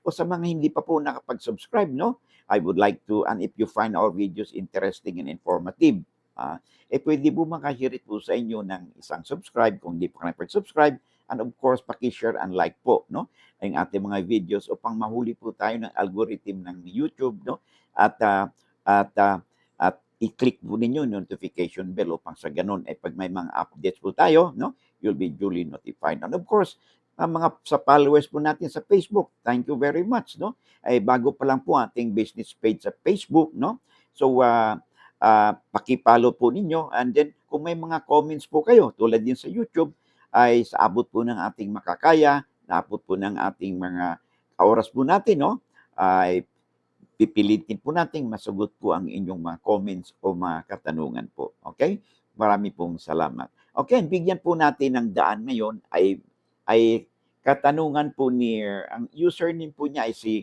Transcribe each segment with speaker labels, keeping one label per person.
Speaker 1: O sa mga hindi pa po nakapag-subscribe, no? I would like to, and if you find our videos interesting and informative, pwede po makahirit po sa inyo ng isang subscribe kung hindi pa nakapag-subscribe. And of course, paki-share and like po, no? Ang ating mga videos upang mahuli po tayo ng algorithm ng YouTube, no? At i-click po ninyo yung notification bell upang sa ganun, pag may mga updates po tayo, no? You'll be duly notified. And of course, mga sa followers po natin sa Facebook, thank you very much, no? Bago pa lang po ating business page sa Facebook, no? So, paki-follow po ninyo, and then kung may mga comments po kayo, tulad din sa YouTube, ay sa abot po ng ating makakaya, naabot po ng ating mga oras po natin, no? Ay pipilitin po nating masagot po ang inyong mga comments o mga katanungan po. Okay? Marami pong salamat. Okay, bigyan po natin ng daan ngayon ay katanungan po ang username po niya ay si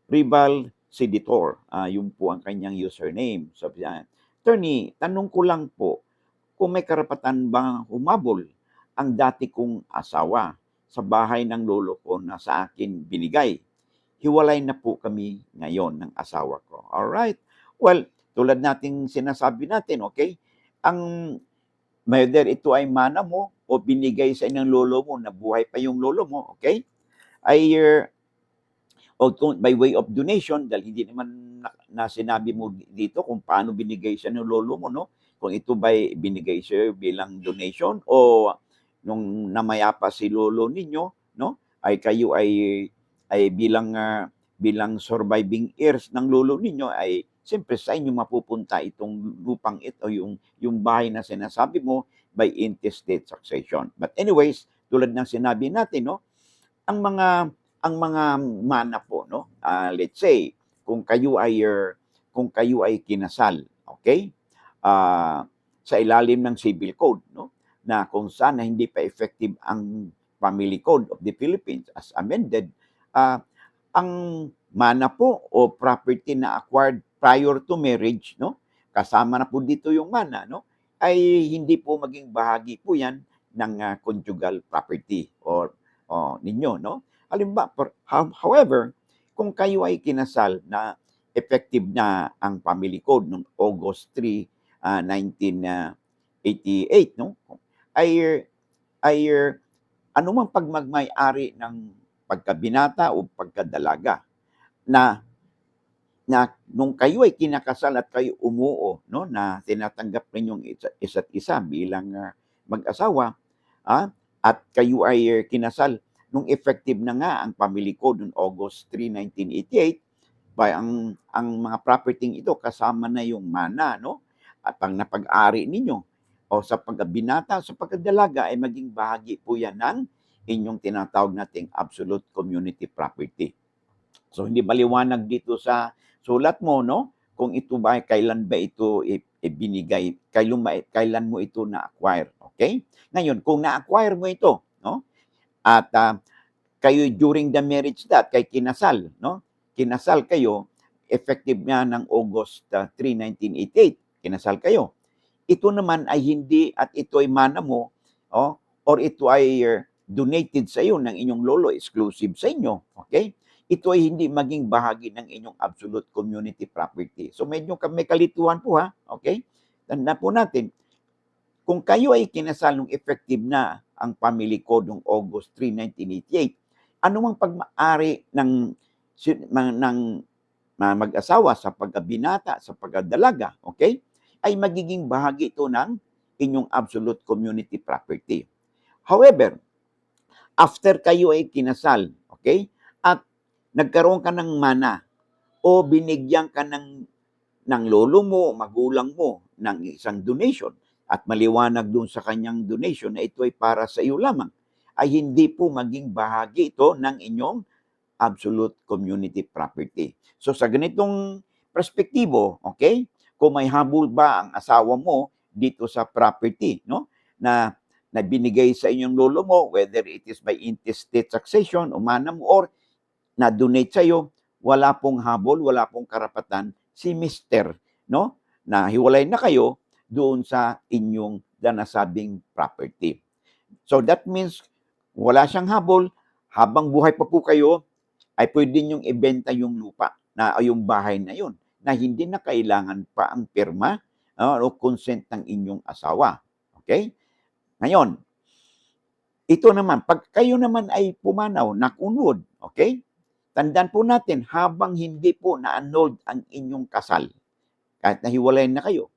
Speaker 1: Rival Seditor. Yun po ang kanyang username. So, Attorney, tanong ko lang po, kung may karapatan bang humabol ang dati kong asawa sa bahay ng lolo ko na sa akin binigay? Hiwalay na po kami ngayon ng asawa ko. Alright? Well, tulad nating sinasabi natin, okay? Whether ito ay mana mo o binigay sa inyong lolo mo na buhay pa yung lolo mo, okay? O by way of donation, dahil hindi naman na sinabi mo dito kung paano binigay siya ng lolo mo, no? Kung ito ba binigay siya bilang donation o nung namaya pa si lolo ninyo, no? Kayo ay bilang surviving heirs ng lolo ninyo ay siyempre sa inyo mapupunta itong lupang ito, yung bahay na sinasabi mo by intestate succession. But anyways, tulad ng sinabi natin, no? Ang mga mana po, no? Let's say kung kayo ay kinasal, okay? Sa ilalim ng civil code, no? Na kung saan hindi pa effective ang Family Code of the Philippines as amended, ang mana po o property na acquired prior to marriage, no? Kasama na po dito yung mana, no? Ay hindi po maging bahagi po yan ng conjugal property or ninyo, no? However, kung kayo ay kinasal na effective na ang Family Code noong August 3, 1988, no? Ay anumang pagmagmay-ari ng pagkabinata o pagkadalaga na nung kayo ay kinakasal at kayo umuo, no, na tinatanggap ninyong isa't isa bilang mag-asawa, at kayo ay kinasal nung effective na nga ang Family Code noong August 3, 1988, ang mga property ito kasama na yung mana, no? At ang napag-ari ninyo o sa pagkabinata, sa pagkadalaga ay maging bahagi po yan ng inyong tinatawag nating absolute community property. So hindi maliwanag dito sa sulat mo, no? Kung ito ba, kailan ba ito ibinigay, kailan mo ito na-acquire, okay? Ngayon, kung na-acquire mo ito, no? At kayo during the marriage kay kinasal, no? Kinasal kayo, effective nga ng August 3, 1988, kinasal kayo. Ito naman ay hindi at ito ay mana mo, or ito ay donated sa iyo ng inyong lolo, exclusive sa inyo, okay? Ito ay hindi maging bahagi ng inyong absolute community property. So medyo may kalituhan po, okay? Tanda po natin, kung kayo ay kinasal nung effective na ang Family Code noong August 3, 1988, anumang pag-aari ng mag-asawa sa pagkabinata, sa pagkadalaga, okay? Ay magiging bahagi ito ng inyong absolute community property. However, after kayo ay kinasal, okay? At nagkaroon ka ng mana o binigyan ka ng lolo mo, magulang mo ng isang donation at maliwanag doon sa kanyang donation na ito ay para sa iyo lamang, ay hindi po maging bahagi ito ng inyong absolute community property. So sa ganitong perspektibo, okay? Kung may habol ba ang asawa mo dito sa property, no? Na binigay sa inyong lolo mo, whether it is by intestate succession o mana mo or na-donate sa iyo, wala pong habol, wala pong karapatan si Mr., no? Na hiwalay na kayo doon sa inyong nasabing property. So that means wala siyang habol habang buhay pa po kayo, ay pwede niyong ibenta yung lupa na o yung bahay na yun na hindi na kailangan pa ang pirma o consent ng inyong asawa. Okay? Ngayon, ito naman, pag kayo naman ay pumanaw, knock on wood, okay? Tandaan po natin, habang hindi po na-annulled ang inyong kasal, kahit nahiwalay na kayo,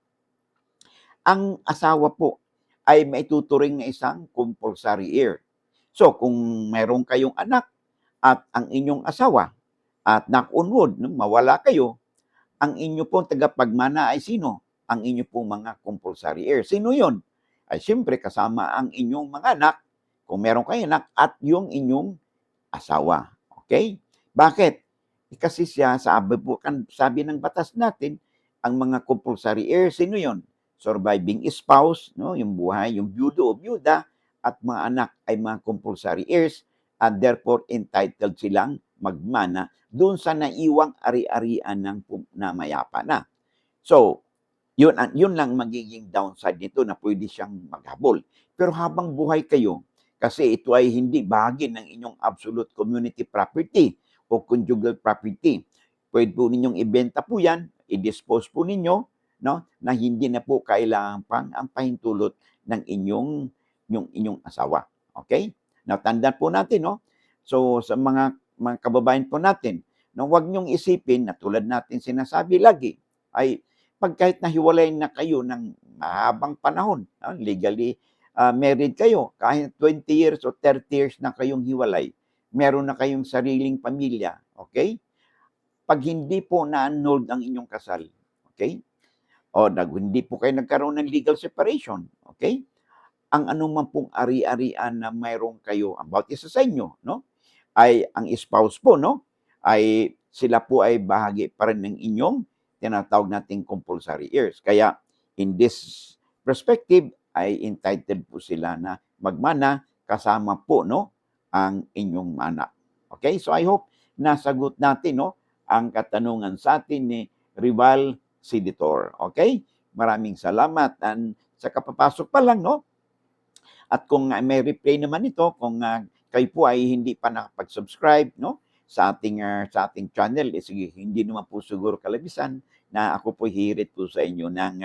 Speaker 1: ang asawa po ay maituturing na isang compulsory heir. So, kung mayroon kayong anak at ang inyong asawa, at knock on wood, mawala kayo, ang inyo pong tagapagmana ay sino? Ang inyo pong mga compulsory heir. Sino yun? Ay siyempre kasama ang inyong mga anak, kung meron kayong anak, at yung inyong asawa. Okay? Bakit? Kasi sabi ng batas natin, ang mga compulsory heir, sino yun? Surviving spouse, no? Yung buhay, yung byudo o byuda, at mga anak ay mga compulsory heirs, and therefore entitled silang magmana doon sa naiwang ari-arian ng namayapa na. So, yun lang magiging downside nito na pwede siyang maghabol. Pero habang buhay kayo, kasi ito ay hindi bahagi ng inyong absolute community property o conjugal property. Pwede po ninyong ibenta po yan, i-dispose po ninyo, no, na hindi na po kailangan pang ang pahintulot ng inyong asawa. Okay? Now, tandaan po natin, no? So, sa mga kababayan po natin, no, huwag niyong isipin na tulad natin sinasabi lagi, ay pag kahit nahiwalay na kayo ng mahabang panahon, legally married kayo, kahit 20 years o 30 years na kayong hiwalay, meron na kayong sariling pamilya, okay? Pag hindi po na-annulled ang inyong kasal, okay? O hindi po kayo nagkaroon ng legal separation, okay? Ang anuman pong ari-arian na mayroon kayo about isa sa inyo, no? Ay ang spouse po, no? Ay sila po ay bahagi pa rin ng inyong tinatawag nating compulsory heirs. Kaya in this perspective ay entitled po sila na magmana kasama po, no, ang inyong anak. Okay? So I hope nasagot natin, no, ang katanungan sa atin ni Rival Senator. Okay? Maraming salamat. And sa kapapasok pa lang, no? At kung may replay naman ito, kung kayo po ay hindi pa nakapag-subscribe, no, sa ating channel, sige, hindi naman po siguro kalabisan na ako po hirit po sa inyo ng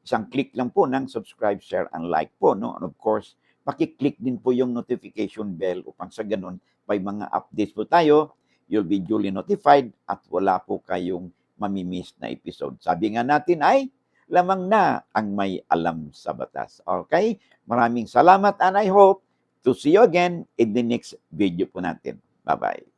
Speaker 1: isang click lang po ng subscribe, share, and like po, no? And of course, paki-click din po yung notification bell upang sa ganun, may mga updates po tayo, you'll be duly notified at wala po kayong mamimiss na episode. Sabi nga natin ay, lamang na ang may alam sa batas. Okay? Maraming salamat and I hope to see you again in the next video po natin. Bye-bye.